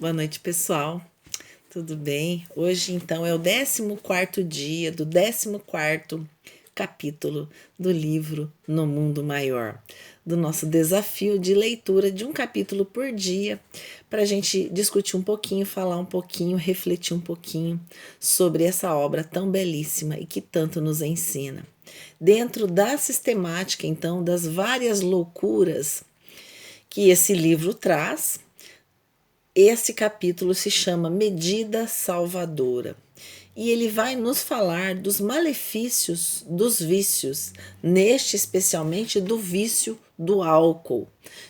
Boa noite, pessoal. Tudo bem? Hoje, então, é o 14º dia do 14º capítulo do livro No Mundo Maior, do nosso desafio de leitura de um capítulo por dia, para a gente discutir um pouquinho, falar um pouquinho, refletir um pouquinho sobre essa obra tão belíssima e que tanto nos ensina. Dentro da sistemática, então, das várias loucuras que esse livro traz, esse capítulo se chama Medida Salvadora e ele vai nos falar dos malefícios dos vícios, neste especialmente do vício do álcool,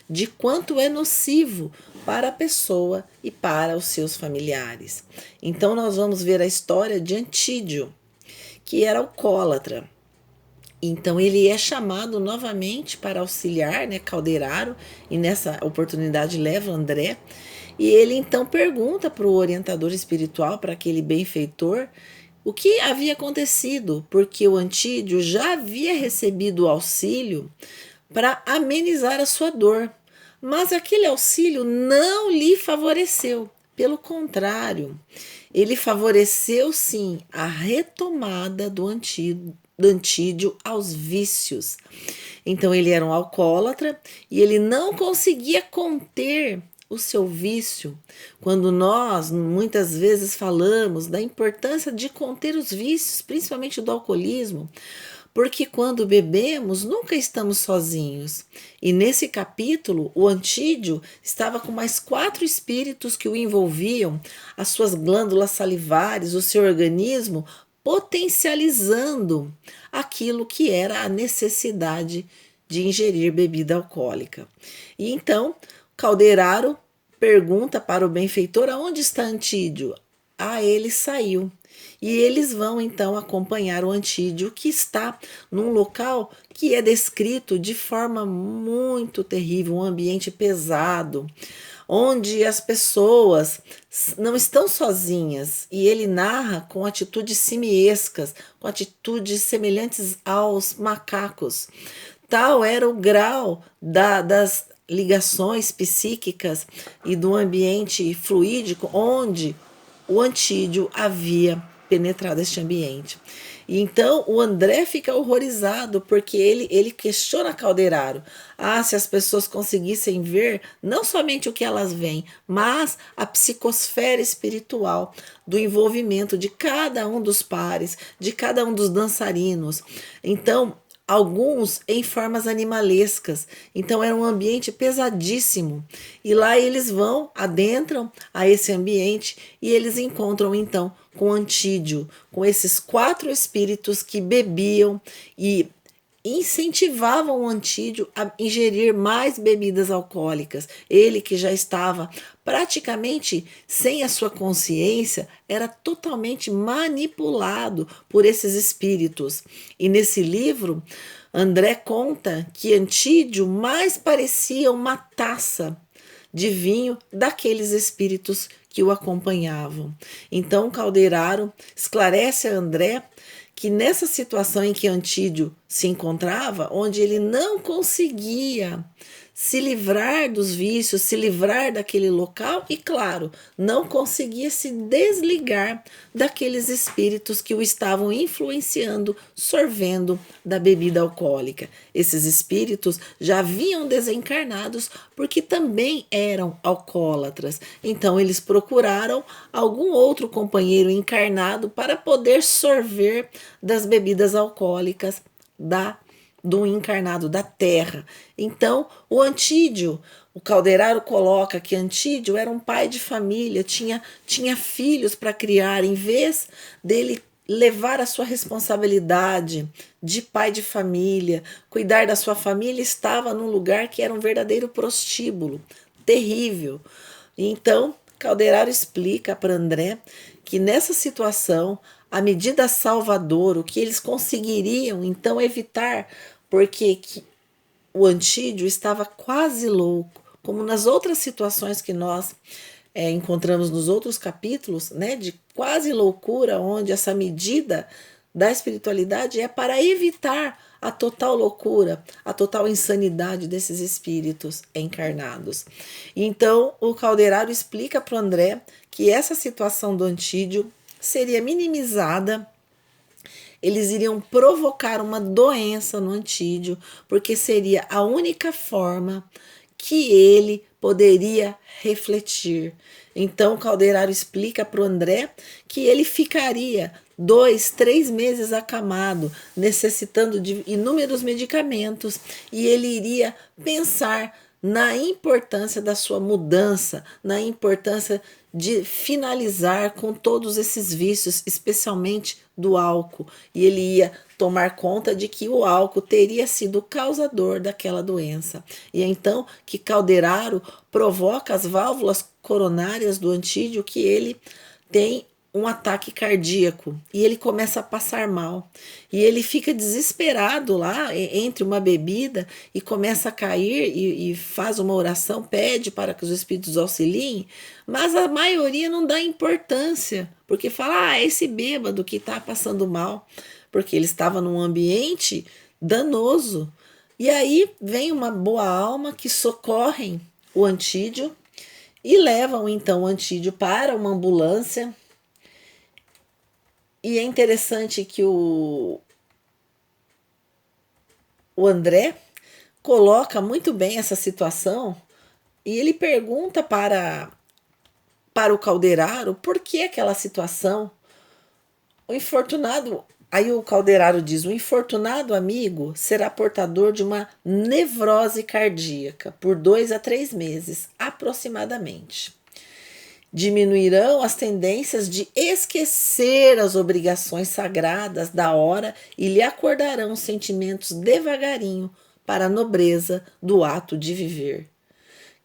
de quanto é nocivo para a pessoa e para os seus familiares. Então nós vamos ver a história de Antídio, que era alcoólatra. Então ele é chamado novamente para auxiliar, né, Calderaro, e nessa oportunidade leva André. E ele então pergunta para o orientador espiritual, para aquele benfeitor, o que havia acontecido, porque o Antídio já havia recebido o auxílio para amenizar a sua dor, mas aquele auxílio não lhe favoreceu. Pelo contrário, ele favoreceu sim a retomada do Antídio aos vícios. Então ele era um alcoólatra e ele não conseguia conter o seu vício. Quando nós muitas vezes falamos da importância de conter os vícios, principalmente do alcoolismo, porque quando bebemos nunca estamos sozinhos. E nesse capítulo, o Antídio estava com mais 4 espíritos que o envolviam, as suas glândulas salivares, o seu organismo, potencializando aquilo que era a necessidade de ingerir bebida alcoólica. E então, Calderaro pergunta para o benfeitor: aonde está Antídio? Ah, ele saiu. E eles vão então acompanhar o Antídio, que está num local que é descrito de forma muito terrível, um ambiente pesado, onde as pessoas não estão sozinhas. E ele narra com atitudes simiescas, com atitudes semelhantes aos macacos. Tal era o grau das ligações psíquicas e do ambiente fluídico onde o Antídio havia penetrado este ambiente. E então o André fica horrorizado porque ele questiona Calderaro. Ah, se as pessoas conseguissem ver não somente o que elas veem, mas a psicosfera espiritual do envolvimento de cada um dos pares, de cada um dos dançarinos. Então, alguns em formas animalescas. Então era um ambiente pesadíssimo. E lá eles vão, adentram a esse ambiente e eles encontram então com Antídio, com esses 4 espíritos que bebiam e incentivavam o Antídio a ingerir mais bebidas alcoólicas. Ele que já estava praticamente sem a sua consciência, era totalmente manipulado por esses espíritos. E nesse livro, André conta que Antídio mais parecia uma taça de vinho daqueles espíritos que o acompanhavam. Então Calderaro esclarece a André que nessa situação em que Antídio se encontrava, onde ele não conseguia se livrar dos vícios, se livrar daquele local e, claro, não conseguia se desligar daqueles espíritos que o estavam influenciando, sorvendo da bebida alcoólica. Esses espíritos já haviam desencarnados porque também eram alcoólatras. Então eles procuraram algum outro companheiro encarnado para poder sorver das bebidas alcoólicas do encarnado da terra. Então, o Antídio, o Calderaro coloca que Antídio era um pai de família, tinha filhos para criar, em vez dele levar a sua responsabilidade de pai de família, cuidar da sua família, estava num lugar que era um verdadeiro prostíbulo, terrível. Então, Calderaro explica para André que nessa situação, a medida salvadora, o que eles conseguiriam então evitar, porque o Antídio estava quase louco, como nas outras situações que nós encontramos nos outros capítulos, né, de quase loucura, onde essa medida da espiritualidade é para evitar a total loucura, a total insanidade desses espíritos encarnados. Então, o Calderaro explica para o André que essa situação do Antídio seria minimizada. Eles iriam provocar uma doença no Antídio, porque seria a única forma que ele poderia refletir. Então, o Calderaro explica para o André que ele ficaria 2, 3 meses acamado, necessitando de inúmeros medicamentos, e ele iria pensar na importância da sua mudança, na importância de finalizar com todos esses vícios, especialmente do álcool. E ele ia tomar conta de que o álcool teria sido o causador daquela doença. E é então que Calderaro provoca as válvulas coronárias do Antídio, que ele tem um ataque cardíaco e ele começa a passar mal. E ele fica desesperado lá entre uma bebida e começa a cair e faz uma oração, pede para que os espíritos auxiliem, mas a maioria não dá importância, porque fala, é esse bêbado que está passando mal, porque ele estava num ambiente danoso. E aí vem uma boa alma que socorrem o Antídio e levam então o Antídio para uma ambulância. E é interessante que o André coloca muito bem essa situação e ele pergunta para o Calderaro por que aquela situação. O infortunado, aí o Calderaro diz, o infortunado amigo será portador de uma nevrose cardíaca por 2 a 3 meses, aproximadamente. Diminuirão as tendências de esquecer as obrigações sagradas da hora e lhe acordarão sentimentos devagarinho para a nobreza do ato de viver.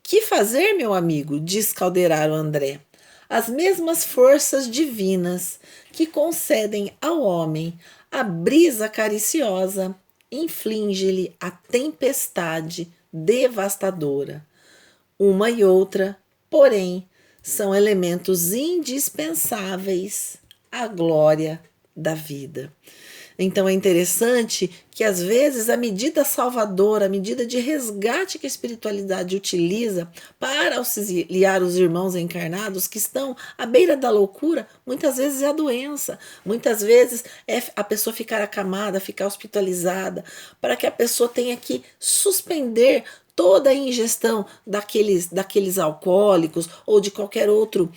Que fazer, meu amigo? Diz Calderaro André. As mesmas forças divinas que concedem ao homem a brisa cariciosa inflige-lhe a tempestade devastadora. Uma e outra, porém, são elementos indispensáveis à glória da vida. Então é interessante que às vezes a medida salvadora, a medida de resgate que a espiritualidade utiliza para auxiliar os irmãos encarnados que estão à beira da loucura, muitas vezes é a doença, muitas vezes é a pessoa ficar acamada, ficar hospitalizada, para que a pessoa tenha que suspender toda a ingestão daqueles alcoólicos ou de qualquer outro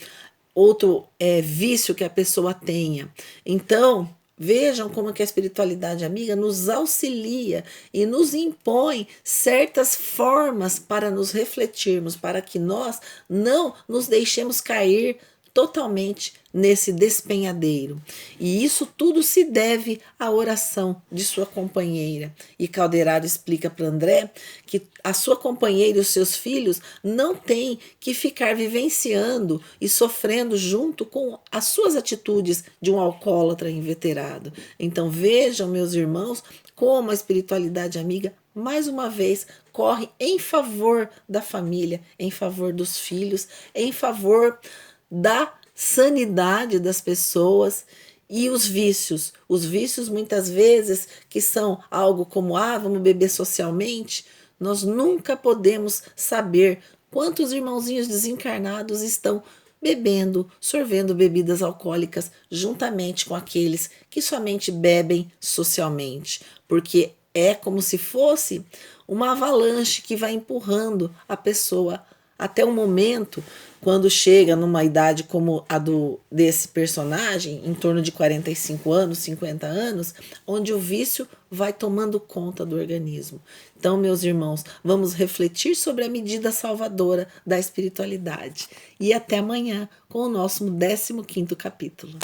vício que a pessoa tenha. Então, vejam como que a espiritualidade amiga nos auxilia e nos impõe certas formas para nos refletirmos, para que nós não nos deixemos cair totalmente nesse despenhadeiro. E isso tudo se deve à oração de sua companheira. E Calderaro explica para André que a sua companheira e os seus filhos não têm que ficar vivenciando e sofrendo junto com as suas atitudes de um alcoólatra inveterado. Então vejam, meus irmãos, como a espiritualidade amiga mais uma vez corre em favor da família, em favor dos filhos, em favor da sanidade das pessoas. E os vícios muitas vezes que são algo como, vamos beber socialmente, nós nunca podemos saber quantos irmãozinhos desencarnados estão bebendo, sorvendo bebidas alcoólicas juntamente com aqueles que somente bebem socialmente, porque é como se fosse uma avalanche que vai empurrando a pessoa até o momento quando chega numa idade como a desse personagem, em torno de 45 anos, 50 anos, onde o vício vai tomando conta do organismo. Então, meus irmãos, vamos refletir sobre a medida salvadora da espiritualidade. E até amanhã com o nosso 15º capítulo.